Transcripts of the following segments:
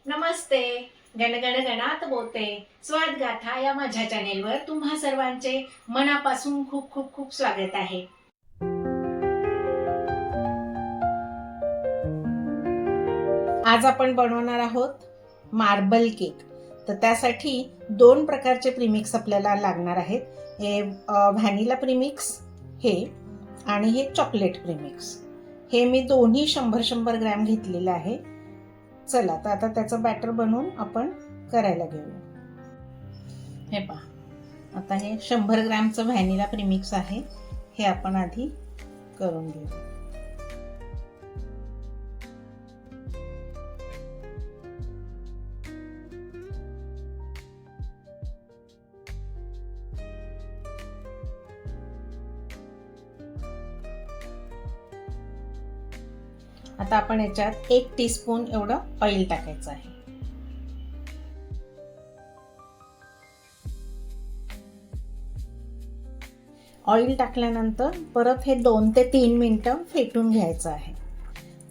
नमस्ते. गणगण गणात बोलते स्वाद गाथा या माझ्या चॅनेलवर तुम्हा सर्वांचे मनापासून खूप खूप खूप स्वागत आहे. आज आपण बनवणार आहोत मार्बल केक. तर त्यासाठी दोन प्रकारचे प्रीमिक्स आपल्याला लागणार आहेत. हे व्हॅनिला प्रीमिक्स हे आणि हे चॉकलेट प्रीमिक्स. हे मी दोन्ही 100-100 ग्रॅम घेतलेले आहे. चला तर आता त्याचं बॅटर बनवून आपण करायला घेऊया. हे पहा, आता हे 100 ग्रॅमचं व्हॅनिला प्रीमिक्स आहे. हे आपण आधी करून घेऊया. आता आपण याच्यात 1 टीस्पून एवढं ऑइल टाकायचं आहे. ऑइल टाकल्यानंतर परत हे 2 ते 3 मिनिटं फेटून घ्यायचं आहे.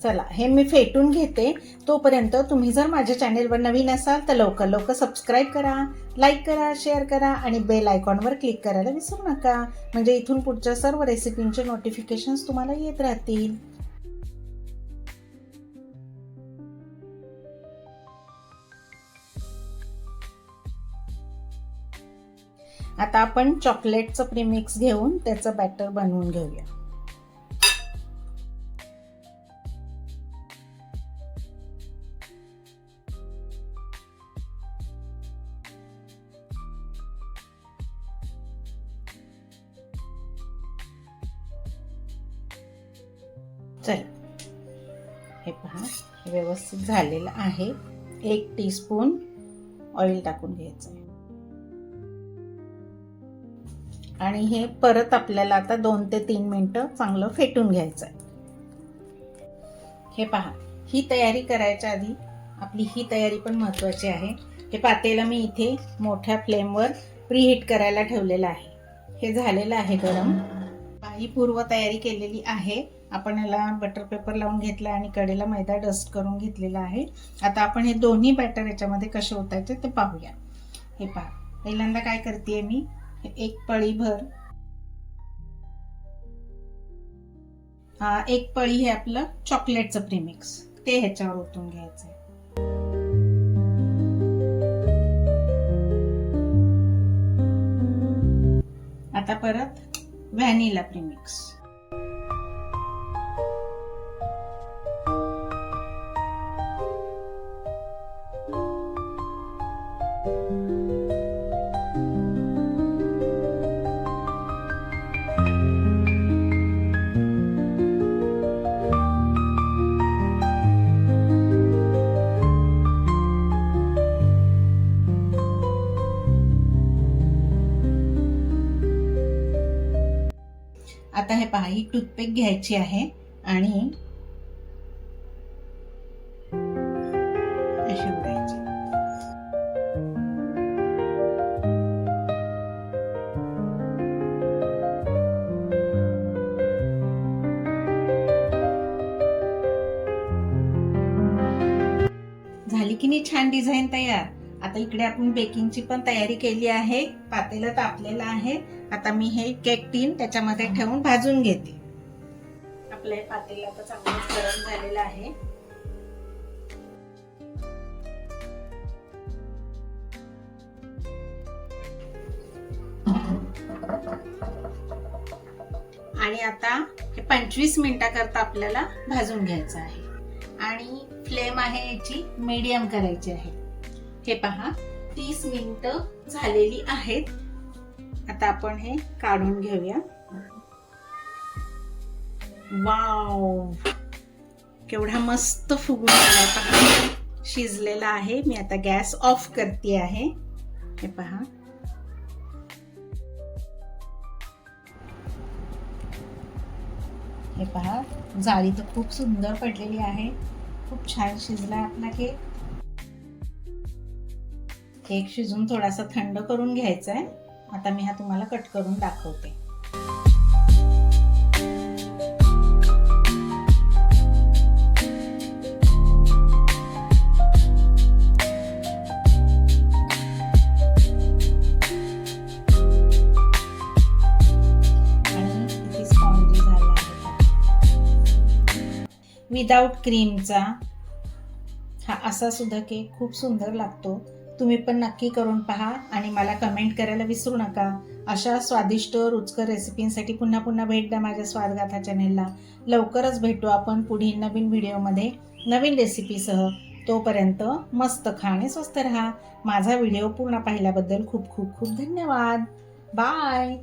चला, हे मी फेटून घेते. तोपर्यंत तुम्ही जर माझ्या चॅनेलवर नवीन असाल तर लवकर सबस्क्राईब करा, लाईक करा, शेअर करा आणि बेल आयकॉनवर क्लिक करायला विसरू नका. म्हणजे इथून पुढच्या सर्व रेसिपींचे नोटिफिकेशन्स तुम्हाला येत राहतील. आता आपण चॉकलेटचं प्रीमिक्स घेऊन त्याचं बॅटर बनवून घेऊया. चल, हे पहा, व्यवस्थित झालेलं आहे. 1 टीस्पून ऑइल टाकून घ्यायचं आहे आणि हे परत आपल्याला आता 2 ते 3 मिनिटं चांगलं फेटून घ्यायचं आहे. हे पहा, ही तयारी करायच्या आधी आपली ही तयारी पण महत्त्वाची आहे. हे पातेलं मी इथे मोठ्या फ्लेमवर प्रीहीट करायला ठेवलेलं आहे. हे झालेलं आहे गरम. ही पूर्व तयारी केलेली आहे. आपण याला बटर पेपर लावून घेतला आणि कडेला मैदा डस्ट करून घेतलेला आहे. आता आपण हे दोन्ही बॅटर याच्यामध्ये कसे ओतायचे ते पाहूया. हे पहा, पहिल्यांदा काय करते मी, 1 पळीभर, 1 पळी हे आपलं चॉकलेटचं प्रीमिक्स ते ह्याच्यावर ओतून घ्यायचंय. आता परत व्हॅनिला प्रीमिक्स. आता हे पहा, ही टूथपिक घ्यायची आहे आणि अशी उडायची. झाली की नाही छान डिझाईन तयार. आता इकडे आपण बेकिंगची पण तयारी केली आहे. पातेलं तापलेलं आहे. आता मी हे केक टीन त्याच्यामध्ये ठेवून भाजून घेते. आपलं हे पातेलं आता चांगलंच गरम झालेलं आहे. आणि आता हे 25 मिनिटाकरता आपल्याला भाजून घ्यायचं आहे आणि फ्लेम आहे याची मीडियम करायची आहे. हे पहा, 30 मिनिटं झालेली आहेत. आता आपण हे काढून घेऊया. वाव, केवढा मस्त फुगून आलाय पहा, शिजलेला आहे. मी आता गॅस ऑफ करते आहे. हे पहा, हे पहा, जाळी तर खूप सुंदर पडलेली आहे. खूप छान शिजला आपला केक. केक शिजून थोडासा थंड करून घ्यायचा आहे. आता मी हा तुम्हाला कट करून दाखवते. विदाऊट क्रीमचा हा असा सुद्धा केक खूप सुंदर लागतो. तुम्ही पण नक्की करून पहा आणि मला कमेंट करायला विसरू नका. अशा स्वादिष्ट रुचकर रेसिपींसाठी पुन्हा पुन्हा भेट द्या माझ्या स्वादगाथा चॅनेलला. लवकरच भेटू आपण पुढील नवीन व्हिडिओमध्ये नवीन रेसिपीसह. तोपर्यंत मस्त खा आणि स्वस्त रहा. माझा व्हिडिओ पूर्ण पाहिल्याबद्दल खूप खूप खूप धन्यवाद. बाय.